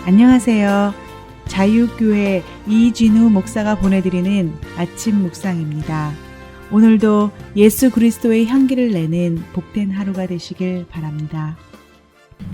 안녕하세요. 자유교회 이진우 목사가 보내드리는 아침 묵상입니다. 오늘도 예수 그리스도의 향기를 내는 복된 하루가 되시길 바랍니다.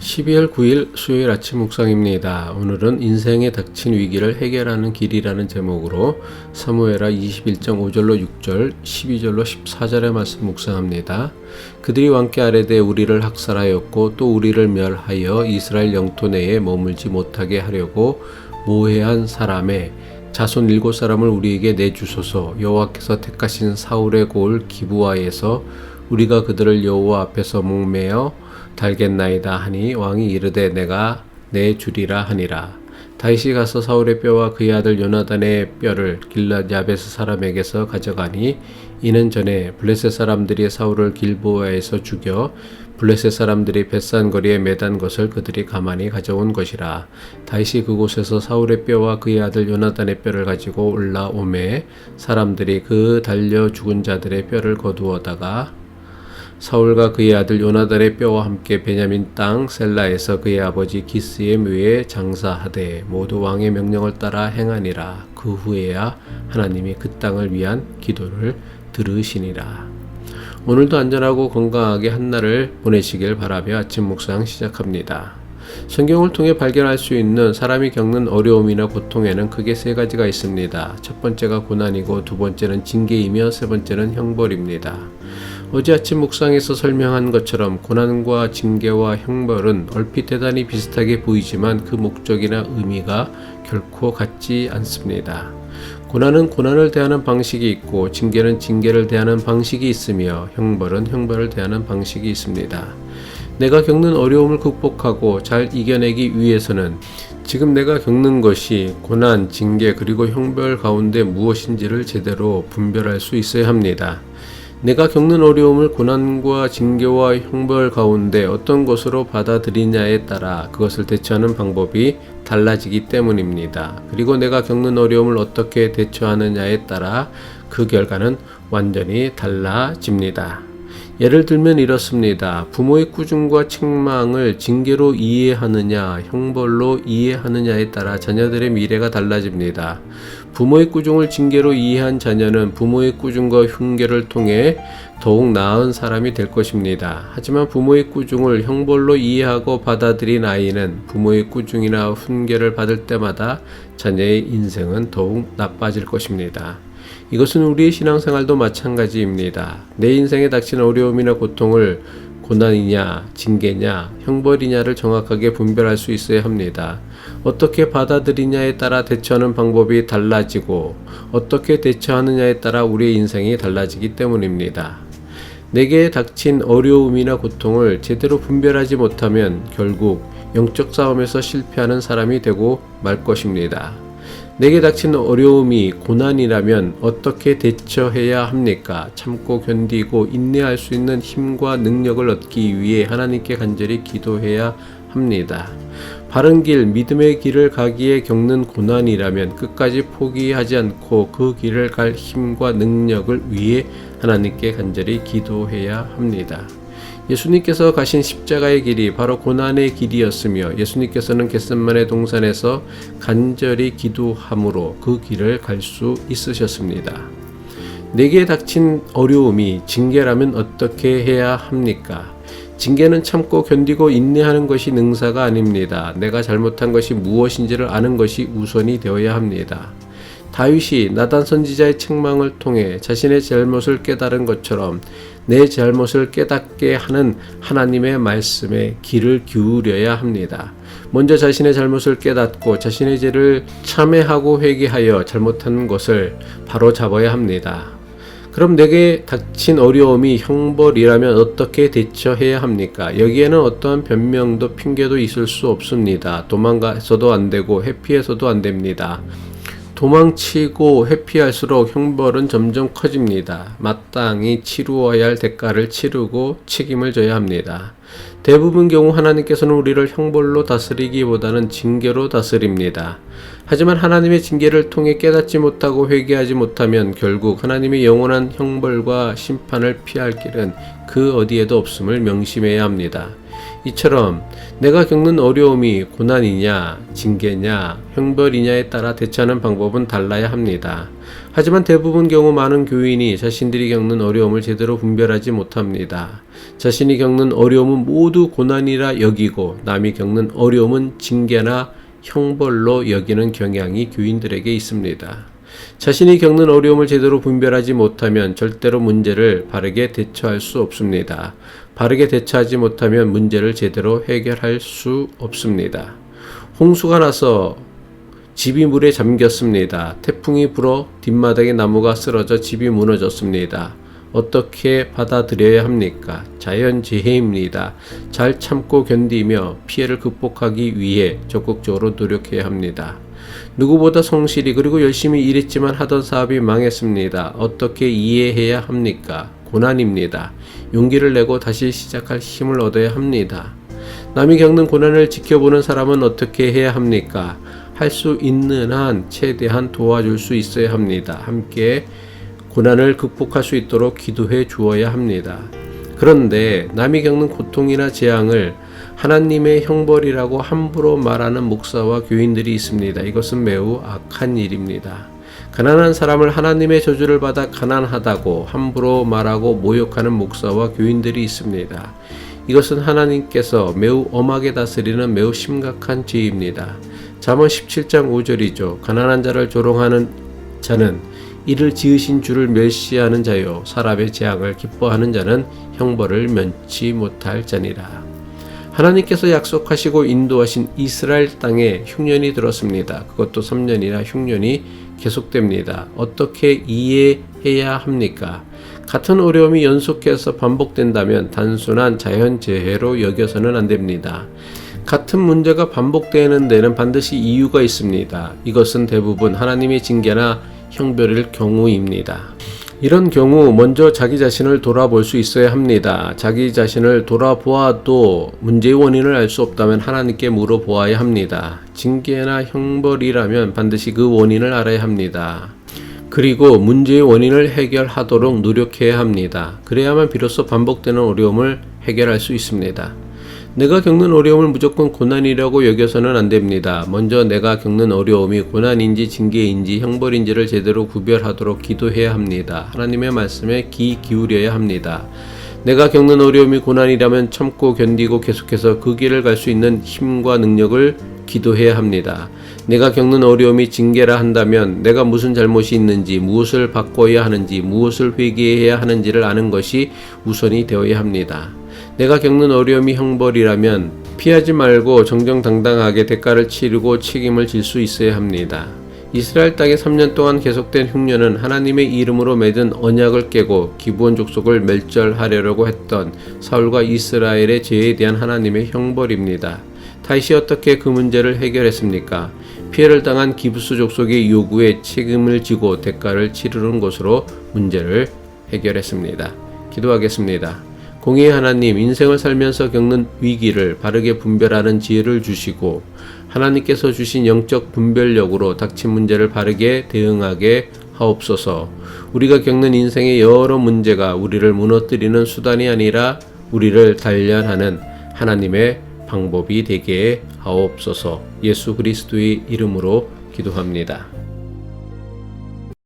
12월 9일 수요일 아침 묵상입니다. 오늘은 인생에 닥친 위기를 해결하는 길이라는 제목으로 사무엘하 21장 5절로 6절, 12절로 14절의 말씀 묵상합니다. 그들이 왕께 아뢰되 우리를 학살하였고 또 우리를 멸하여 이스라엘 영토 내에 머물지 못하게 하려고 모해한 사람의 자손 7사람을 우리에게 내주소서. 여호와께서 택하신 사울의 고을 기브아에서 우리가 그들을 여호와 앞에서 목매어 달겠나이다 하니 왕이 이르되 내가 내주리라 하니라. 다윗이 가서 사울의 뼈와 그의 아들 요나단의 뼈를 길랏 야베스 사람에게서 가져가니 이는 전에 블레셋 사람들이 사울을 길보아에서 죽여 블레셋 사람들이 벳산 거리에 매단 것을 그들이 가만히 가져온 것이라. 다윗이 그곳에서 사울의 뼈와 그의 아들 요나단의 뼈를 가지고 올라오매 사람들이 그 달려 죽은 자들의 뼈를 거두어다가 사울과 그의 아들 요나단의 뼈와 함께 베냐민 땅 셀라에서 그의 아버지 기스의 묘에 장사하되 모두 왕의 명령을 따라 행하니라. 그 후에야 하나님이 그 땅을 위한 기도를 들으시니라. 오늘도 안전하고 건강하게 한 날을 보내시길 바라며 아침 묵상 시작합니다. 성경을 통해 발견할 수 있는 사람이 겪는 어려움이나 고통에는 크게 세 가지가 있습니다. 첫 번째가 고난이고 두 번째는 징계이며 세 번째는 형벌입니다. 어제 아침 묵상에서 설명한 것처럼 고난과 징계와 형벌은 얼핏 대단히 비슷하게 보이지만 그 목적이나 의미가 결코 같지 않습니다. 고난은 고난을 대하는 방식이 있고 징계는 징계를 대하는 방식이 있으며 형벌은 형벌을 대하는 방식이 있습니다. 내가 겪는 어려움을 극복하고 잘 이겨내기 위해서는 지금 내가 겪는 것이 고난, 징계 그리고 형벌 가운데 무엇인지를 제대로 분별할 수 있어야 합니다. 내가 겪는 어려움을 고난과 징계와 형벌 가운데 어떤 것으로 받아들이냐에 따라 그것을 대처하는 방법이 달라지기 때문입니다. 그리고 내가 겪는 어려움을 어떻게 대처하느냐에 따라 그 결과는 완전히 달라집니다. 예를 들면 이렇습니다. 부모의 꾸중과 책망을 징계로 이해하느냐, 형벌로 이해하느냐에 따라 자녀들의 미래가 달라집니다. 부모의 꾸중을 징계로 이해한 자녀는 부모의 꾸중과 흉계를 통해 더욱 나은 사람이 될 것입니다. 하지만 부모의 꾸중을 형벌로 이해하고 받아들인 아이는 부모의 꾸중이나 흉계를 받을 때마다 자녀의 인생은 더욱 나빠질 것입니다. 이것은 우리의 신앙생활도 마찬가지입니다. 내 인생에 닥친 어려움이나 고통을 고난이냐, 징계냐, 형벌이냐를 정확하게 분별할 수 있어야 합니다. 어떻게 받아들이냐에 따라 대처하는 방법이 달라지고 어떻게 대처하느냐에 따라 우리의 인생이 달라지기 때문입니다. 내게 닥친 어려움이나 고통을 제대로 분별하지 못하면 결국 영적 싸움에서 실패하는 사람이 되고 말 것입니다. 내게 닥친 어려움이 고난이라면 어떻게 대처해야 합니까? 참고 견디고 인내할 수 있는 힘과 능력을 얻기 위해 하나님께 간절히 기도해야 합니다. 바른 길, 믿음의 길을 가기에 겪는 고난이라면 끝까지 포기하지 않고 그 길을 갈 힘과 능력을 위해 하나님께 간절히 기도해야 합니다. 예수님께서 가신 십자가의 길이 바로 고난의 길이었으며 예수님께서는 겟세마네 동산에서 간절히 기도함으로 그 길을 갈 수 있으셨습니다. 내게 닥친 어려움이 징계라면 어떻게 해야 합니까? 징계는 참고 견디고 인내하는 것이 능사가 아닙니다. 내가 잘못한 것이 무엇인지를 아는 것이 우선이 되어야 합니다. 다윗이 나단 선지자의 책망을 통해 자신의 잘못을 깨달은 것처럼 내 잘못을 깨닫게 하는 하나님의 말씀에 귀를 기울여야 합니다. 먼저 자신의 잘못을 깨닫고 자신의 죄를 참회하고 회개하여 잘못한 것을 바로 잡아야 합니다. 그럼 내게 닥친 어려움이 형벌이라면 어떻게 대처해야 합니까? 여기에는 어떠한 변명도 핑계도 있을 수 없습니다. 도망가서도 안 되고 회피해서도 안 됩니다. 도망치고 회피할수록 형벌은 점점 커집니다. 마땅히 치루어야 할 대가를 치르고 책임을 져야 합니다. 대부분 경우 하나님께서는 우리를 형벌로 다스리기보다는 징계로 다스립니다. 하지만 하나님의 징계를 통해 깨닫지 못하고 회개하지 못하면 결국 하나님의 영원한 형벌과 심판을 피할 길은 그 어디에도 없음을 명심해야 합니다. 이처럼 내가 겪는 어려움이 고난이냐, 징계냐, 형벌이냐에 따라 대처하는 방법은 달라야 합니다. 하지만 대부분 경우 많은 교인이 자신들이 겪는 어려움을 제대로 분별하지 못합니다. 자신이 겪는 어려움은 모두 고난이라 여기고 남이 겪는 어려움은 징계나 형벌로 여기는 경향이 교인들에게 있습니다. 자신이 겪는 어려움을 제대로 분별하지 못하면 절대로 문제를 바르게 대처할 수 없습니다. 바르게 대처하지 못하면 문제를 제대로 해결할 수 없습니다. 홍수가 나서 집이 물에 잠겼습니다. 태풍이 불어 뒷마당의 나무가 쓰러져 집이 무너졌습니다. 어떻게 받아들여야 합니까? 자연재해입니다. 잘 참고 견디며 피해를 극복하기 위해 적극적으로 노력해야 합니다. 누구보다 성실히 그리고 열심히 일했지만 하던 사업이 망했습니다. 어떻게 이해해야 합니까? 고난입니다. 용기를 내고 다시 시작할 힘을 얻어야 합니다. 남이 겪는 고난을 지켜보는 사람은 어떻게 해야 합니까? 할 수 있는 한 최대한 도와줄 수 있어야 합니다. 함께 고난을 극복할 수 있도록 기도해 주어야 합니다. 그런데 남이 겪는 고통이나 재앙을 하나님의 형벌이라고 함부로 말하는 목사와 교인들이 있습니다. 이것은 매우 악한 일입니다. 가난한 사람을 하나님의 저주를 받아 가난하다고 함부로 말하고 모욕하는 목사와 교인들이 있습니다. 이것은 하나님께서 매우 엄하게 다스리는 매우 심각한 죄입니다. 잠언 17장 5절이죠. 가난한 자를 조롱하는 자는 이를 지으신 주를 멸시하는 자요 사람의 재앙을 기뻐하는 자는 형벌을 면치 못할 자니라. 하나님께서 약속하시고 인도하신 이스라엘 땅에 흉년이 들었습니다. 그것도 3년이나 흉년이 계속됩니다. 어떻게 이해해야 합니까? 같은 어려움이 연속해서 반복된다면 단순한 자연재해로 여겨서는 안 됩니다. 같은 문제가 반복되는 데는 반드시 이유가 있습니다. 이것은 대부분 하나님의 징계나 형벌일 경우입니다. 이런 경우 먼저 자기 자신을 돌아볼 수 있어야 합니다. 자기 자신을 돌아보아도 문제의 원인을 알 수 없다면 하나님께 물어보아야 합니다. 징계나 형벌이라면 반드시 그 원인을 알아야 합니다. 그리고 문제의 원인을 해결하도록 노력해야 합니다. 그래야만 비로소 반복되는 어려움을 해결할 수 있습니다. 내가 겪는 어려움을 무조건 고난이라고 여겨서는 안 됩니다. 먼저 내가 겪는 어려움이 고난인지 징계인지 형벌인지를 제대로 구별하도록 기도해야 합니다. 하나님의 말씀에 귀 기울여야 합니다. 내가 겪는 어려움이 고난이라면 참고 견디고 계속해서 그 길을 갈 수 있는 힘과 능력을 기도해야 합니다. 내가 겪는 어려움이 징계라 한다면 내가 무슨 잘못이 있는지, 무엇을 바꿔야 하는지, 무엇을 회개해야 하는지를 아는 것이 우선이 되어야 합니다. 내가 겪는 어려움이 형벌이라면 피하지 말고 정정당당하게 대가를 치르고 책임을 질 수 있어야 합니다. 이스라엘 땅에 3년 동안 계속된 흉년은 하나님의 이름으로 맺은 언약을 깨고 기브온 족속을 멸절하려고 했던 사울과 이스라엘의 죄에 대한 하나님의 형벌입니다. 다윗이 어떻게 그 문제를 해결했습니까? 피해를 당한 기브스 족속의 요구에 책임을 지고 대가를 치르는 것으로 문제를 해결했습니다. 기도하겠습니다. 공의의 하나님, 인생을 살면서 겪는 위기를 바르게 분별하는 지혜를 주시고 하나님께서 주신 영적 분별력으로 닥친 문제를 바르게 대응하게 하옵소서. 우리가 겪는 인생의 여러 문제가 우리를 무너뜨리는 수단이 아니라 우리를 단련하는 하나님의 방법이 되게 하옵소서. 예수 그리스도의 이름으로 기도합니다.